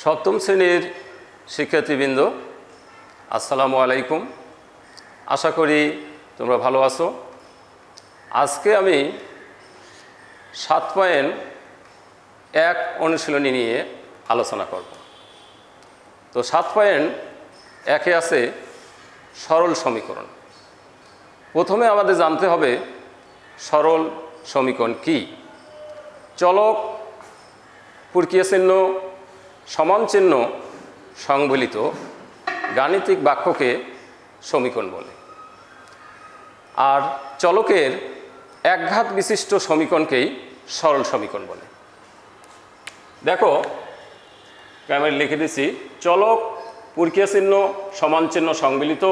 সপ্তম শ্রেণীর শিক্ষার্থীবৃন্দ, আসসালামু আলাইকুম। আশা করি তোমরা ভালো আছো। আজকে আমি 7.1 অনুশীলনী নিয়ে আলোচনা করব। তো 7.1-এ আছে সরল সমীকরণ। প্রথমে আমাদের জানতে হবে সরল সমীকরণ কি। চলক, প্রক্রিয়া চিহ্ন, সমান চিহ্ন সংবলিত গাণিতিক বাক্যকে সমীকরণ বলে। আর চলকের একঘাত বিশিষ্ট সমীকরণকেই সরল সমীকরণ বলে। দেখো, আমি লিখে দিচ্ছি, চলক, প্রক্রিয়া চিহ্ন, সমান চিহ্ন সংবলিত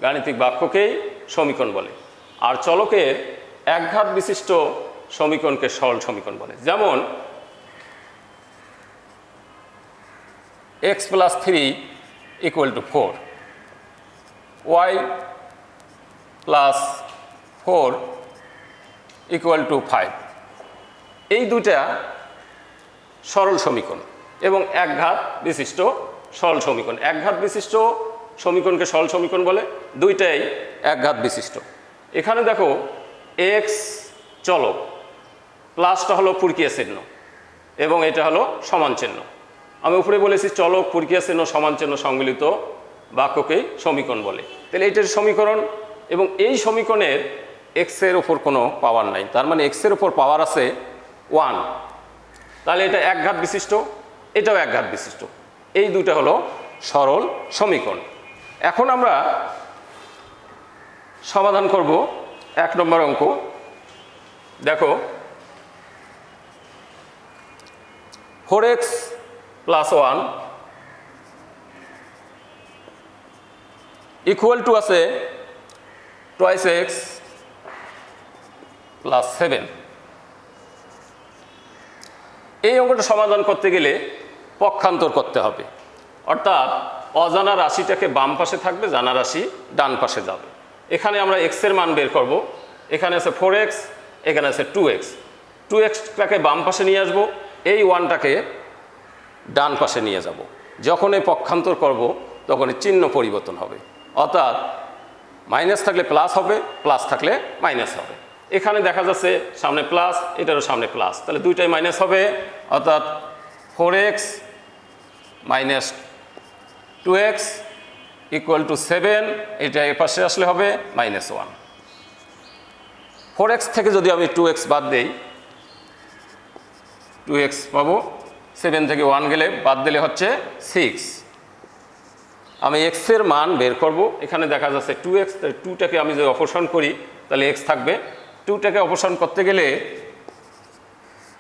গাণিতিক বাক্যকেই সমীকরণ বলে। আর চলকের একঘাত বিশিষ্ট সমীকরণকে সরল সমীকরণ বলে। যেমন x + 3 = 4, y + 4 = 5। এই দুটা সরল সমীকরণ এবং একঘাত বিশিষ্ট সরল সমীকরণ। একঘাত বিশিষ্ট সমীকরণকে সরল সমীকরণ বলে, দুইটাই একঘাত বিশিষ্ট। এখানে দেখো, x চলক, প্লাসটা হলো প্রক্রিয়া চিহ্ন এবং এটা হলো সমান চিহ্ন। আমি উপরে বলেছি চলক, প্রক্রিয়া চিহ্ন, সমান চিহ্ন সংবলিত বাক্যকেই সমীকরণ বলে। তাহলে এইটার সমীকরণ, এবং এই সমীকরণের এক্সের ওপর কোনো পাওয়ার নাই, তার মানে এক্সের ওপর পাওয়ার আছে 1। তাহলে এটা একঘাত বিশিষ্ট, এটাও একঘাত বিশিষ্ট। এই দুটো হলো সরল সমীকরণ। এখন আমরা সমাধান করব 1 নম্বর অঙ্ক। দেখো, 4x + 1 = আছে 2x + 7। এই অঙ্কটা সমাধান করতে গেলে পক্ষান্তর করতে হবে, অর্থাৎ অজানা রাশিটাকে বাম পাশে থাকবে, জানা রাশি ডান পাশে যাবে। এখানে আমরা x এর মান বের করব। এখানে আছে 4x, এখানে আছে 2x। 2xটাকে বাম পাশে নিয়ে আসবো, এই 1টাকে ডান পাশে নিয়ে যাব। যখন এই পক্ষান্তর করব তখন চিহ্ন পরিবর্তন হবে, অর্থাৎ মাইনাস থাকলে প্লাস হবে, প্লাস থাকলে মাইনাস হবে। এখানে দেখা যাচ্ছে সামনে প্লাস, এটারও সামনে প্লাস, তাহলে দুইটাই মাইনাস হবে, অর্থাৎ 4x - 2x = 7। এটা এর পাশে আসলে হবে -1। 4x থেকে যদি আমি 2x বাদ দেই, 2x পাবো। 7 থেকে 1 গেলে বাদ দিলে হচ্ছে 6। আমি x এর মান বের করব। এখানে দেখা যাচ্ছে 2x, 2টাকে আমি যদি অপসারণ করি তাহলে x থাকবে। 2টাকে অপসারণ করতে গেলে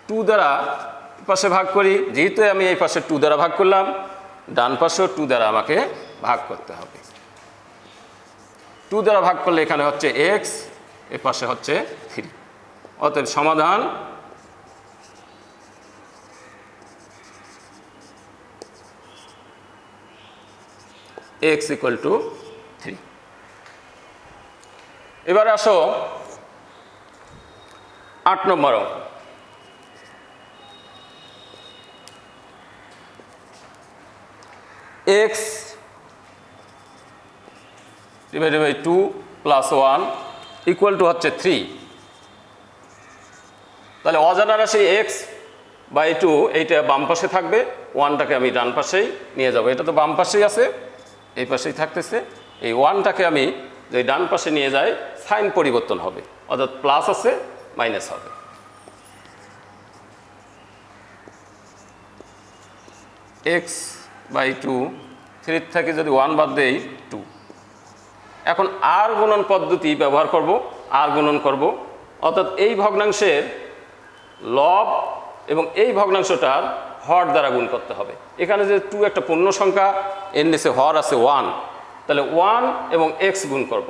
2 দ্বারা পাশে ভাগ করি, যেহেতু আমি এই পাশে 2 দ্বারা ভাগ করলাম, ডান পাশেও 2 দ্বারা আমাকে ভাগ করতে হবে। 2 দ্বারা ভাগ করলে এখানে হচ্ছে x, এর পাশে হচ্ছে 3। অতএব সমাধান x = 3। এবার আসো 8 নম্বর অঙ্ক। x / 2 + 1 = হচ্ছে 3। তাহলে অজানা রাশি x/2 এইটা বাম পাশে থাকবে, 1টাকে আমি ডান পাশেই নিয়ে যাব। এটা তো বাম পাশেই আছে, এই পাশেই থাকতেছে। এই 1টাকে আমি যদি ডান পাশে নিয়ে যাই, সাইন পরিবর্তন হবে, অর্থাৎ প্লাস আছে মাইনাস হবে। x/2, 3 থেকে যদি 1 বাদ দেই 2। এখন আর গুণন পদ্ধতি ব্যবহার করব, আর গুণন করব, অর্থাৎ এই ভগ্নাংশের লব এবং এই ভগ্নাংশটার হর দ্বারা গুণ করতে হবে। এখানে যে 2 একটা পূর্ণ সংখ্যা, এর নিচে হর আছে 1, তাহলে 1 এবং x গুণ করব,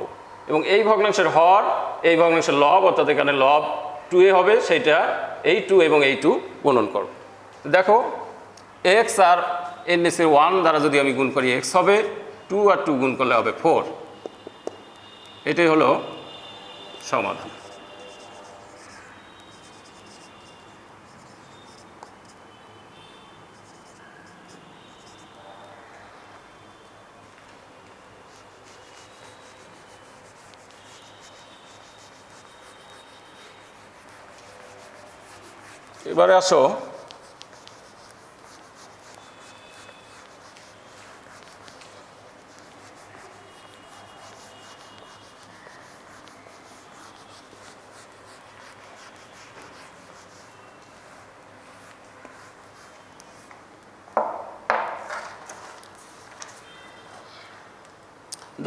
এবং এই ভগ্নাংশের হর, এই ভগ্নাংশের লব, অর্থাৎ এখানে লব 2a হবে, সেইটা এই 2 এবং এই 2 গুণন করব। দেখো, x আর এর নিচে 1 দ্বারা যদি আমি গুণ করি x হবে, 2 আর 2 গুণ করলে হবে 4। এটাই হলো সমাধান। এবারে আসো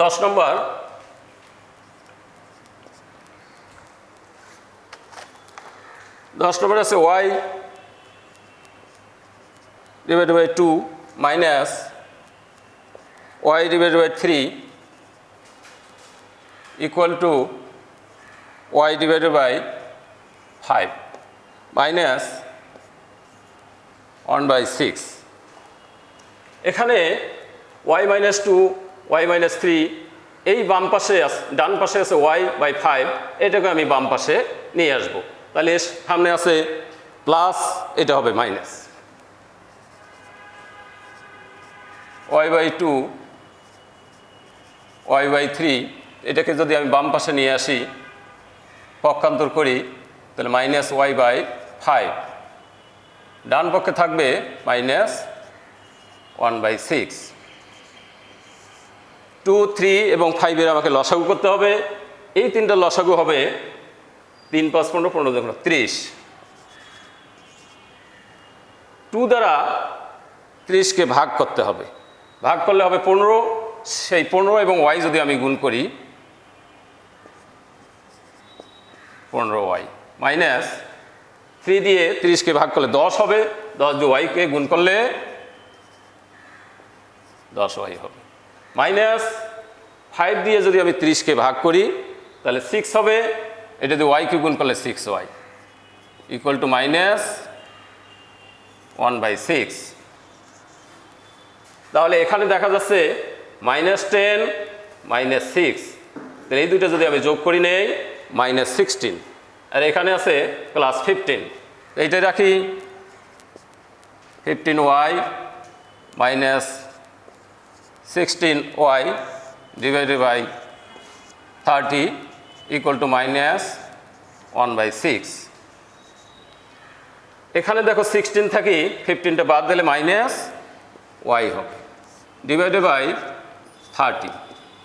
দশ নম্বর আছে y divided by 2 minus y divided by 3 equal to y divided by 5 minus 1 by 6 এখানে y minus 2 y minus 3 এই বাম পাশে ডান পাশে আছে y by 5 এটাকে আমি বাম পাশে নিয়ে আসব তাহলে সামনে আছে প্লাস এটা হবে minus y by 2 y by 3 এটাকে যদি আমি বাম পাশে নিয়ে আসি পক্ষান্তর করি তাহলে মাইনাস y by 5 ডান পক্ষে থাকবে মাইনাস 1 by 6 2 3 এবং 5 এর আমাকে লসাগু করতে হবে এই তিনটা লসাগু হবে 3 5 15 15 দেখুন 30 2 দ্বারা 30 কে ভাগ করতে হবে ভাগ করলে হবে 15 সেই 15 এবং y যদি আমি গুণ করি 15y মাইনাস 3 দিয়ে 30 কে ভাগ করলে 10 হবে 10 দিয়ে y কে গুণ করলে 10y হবে মাইনাস 5 দিয়ে যদি আমি 30 কে ভাগ করি তাহলে 6 হবে এটা দিয়ে y কে গুণ করলে 6y equal to minus 1 by 6 তাহলে এখানে দেখা যাচ্ছে মাইনাস 10 মাইনাস 6 তাহলে এই দুটো যদি আমি যোগ করি নেই মাইনাস 16 আর এখানে আছে প্লাস 15 এইটাই রাখি 15y minus 16y divided by 30 equal to minus 1 by 6 এখানে দেখো 16 থাকি 15টা বাদ দিলে মাইনাস y হবে divided by 30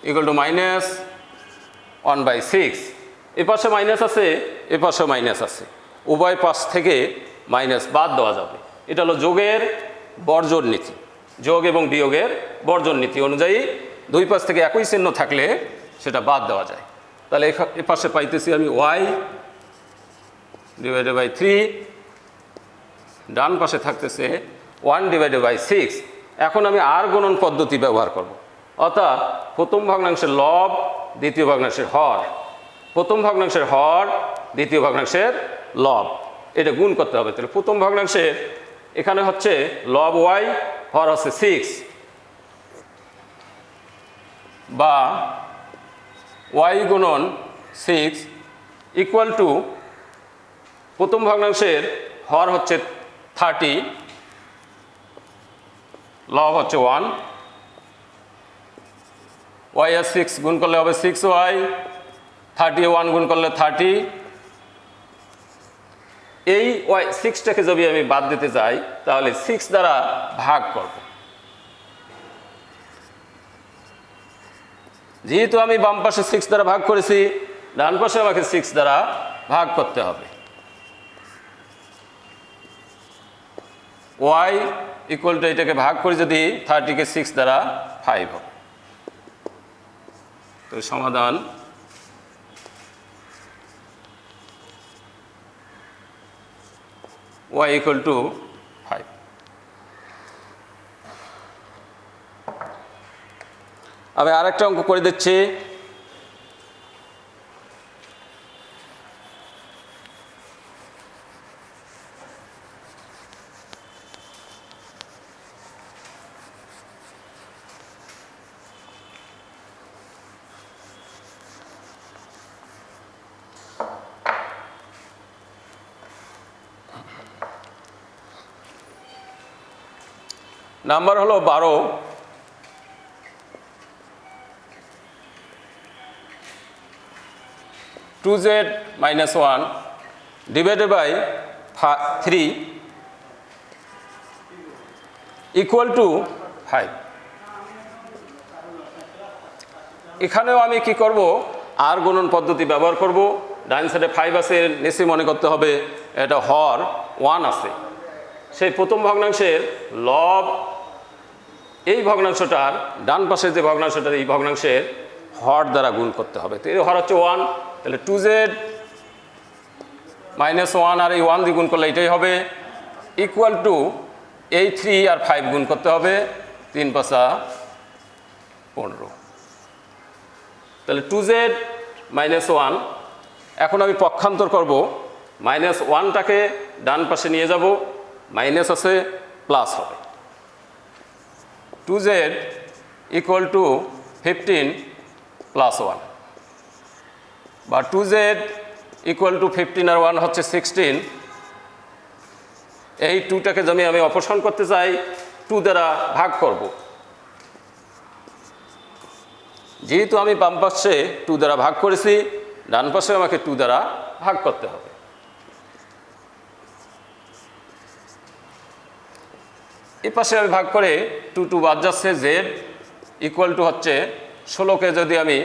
equal to minus 1 by 6 এ পাশে মাইনাস আছে এ পাশে মাইনাস আছে উভয় পাশ থেকে মাইনাস বাদ দেওয়া যাবে এটা হলো যোগের বর্জন নীতি যোগ এবং বিয়োগের বর্জন নীতি অনুযায়ী দুই পাশ থেকে একই চিহ্ন থাকলে সেটা বাদ দেওয়া যায় তাহলে এ পাশে পাইতেছি আমি y divided by 3 ডান পাশে থাকতেছে 1 divided by 6 এখন আমি আর গুণন পদ্ধতি ব্যবহার করব অর্থাৎ প্রথম ভগ্নাংশের লব দ্বিতীয় ভগ্নাংশের হর প্রথম ভগ্নাংশের হর দ্বিতীয় ভগ্নাংশের লব এটা গুণ করতে হবে তাহলে প্রথম ভগ্নাংশের এখানে হচ্ছে লব y হর হচ্ছে 6 বা y গুণন 6 ইকুয়াল টু প্রথম ভগ্নাংশের হর হচ্ছে 30 লব হচ্ছে 1 y আর 6 গুণ করলে হবে 6y 30 1 গুণ করলে 30 এই y 6টাকে যদি আমি বাদ দিতে যাই তাহলে 6 দ্বারা ভাগ করব যেহেতু আমি বাম পাশে 6 দ্বারা ভাগ করেছি ডান পাশে আমাকে 6 দ্বারা ভাগ করতে হবে y ইকুয়াল টু এটাকে ভাগ করে যদি 30 কে 6 দ্বারা 5 হবে তো সমাধান y equal to 5 আমি আরেকটা অঙ্ক করে দিচ্ছি নাম্বার হলো 12 2z minus 1 divided by 3 equal to 5। এখানেও আমি কি করব, আর গুণন পদ্ধতি ব্যবহার করব। ডান সাইডে 5 আছে, নিচে মনে করতে হবে এটা হর 1 আছে। সেই প্রথম ভগ্নাংশের লব এই ভগ্নাংশটার ডান পাশে যে ভগ্নাংশটার এই ভগ্নাংশের হর দ্বারা গুণ করতে হবে। তো এর হর হচ্ছে 1, তাহলে 2z -1 আর এই 1 দিয়ে গুণ করলে এটাই হবে, ইকুয়াল টু এই 3 আর 5 গুণ করতে হবে, 3 × 5 = 15। তাহলে 2z -1, এখন আমি পক্ষান্তর করব, -1টাকে ডান পাশে নিয়ে যাব, মাইনাস আছে প্লাস হবে। 2z ইকুয়াল টু 15 + 1, বা 2z ইকুয়াল টু 15 আর 1 হচ্ছে 16। এই 2টাকে যদি আমি অপসারণ করতে চাই 2 দ্বারা ভাগ করব। যেহেতু আমি বাম পাশে 2 দ্বারা ভাগ করেছি, ডান পাশে আমাকে 2 দ্বারা ভাগ করতে হবে। এই পাশে আমি ভাগ করে 2 বাদ যাচ্ছে, z ইকুয়াল টু হচ্ছে 16কে যদি আমি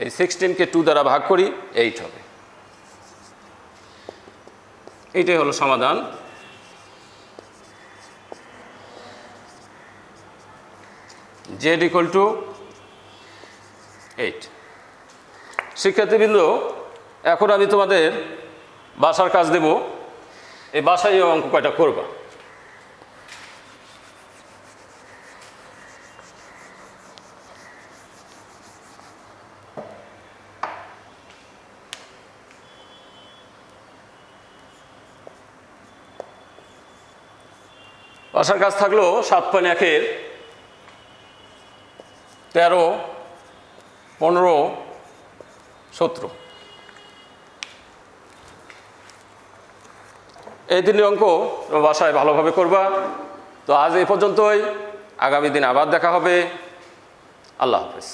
এই 16কে 2 দ্বারা ভাগ করি 8 হবে। এইটাই হলো সমাধান। z equal to 8। শিক্ষার্থীবৃন্দ, এখন আমি তোমাদের বাসার কাজ দেব, এই বাসায় অঙ্ক কয়টা করবা। বাসার কাজ থাকলো 7.1-এর 13, 15, 17 এই 3টি অঙ্ক বাসায় ভালোভাবে করবা। তো আজ এই পর্যন্তই, আগামী দিন আবার দেখা হবে। আল্লাহ হাফেজ।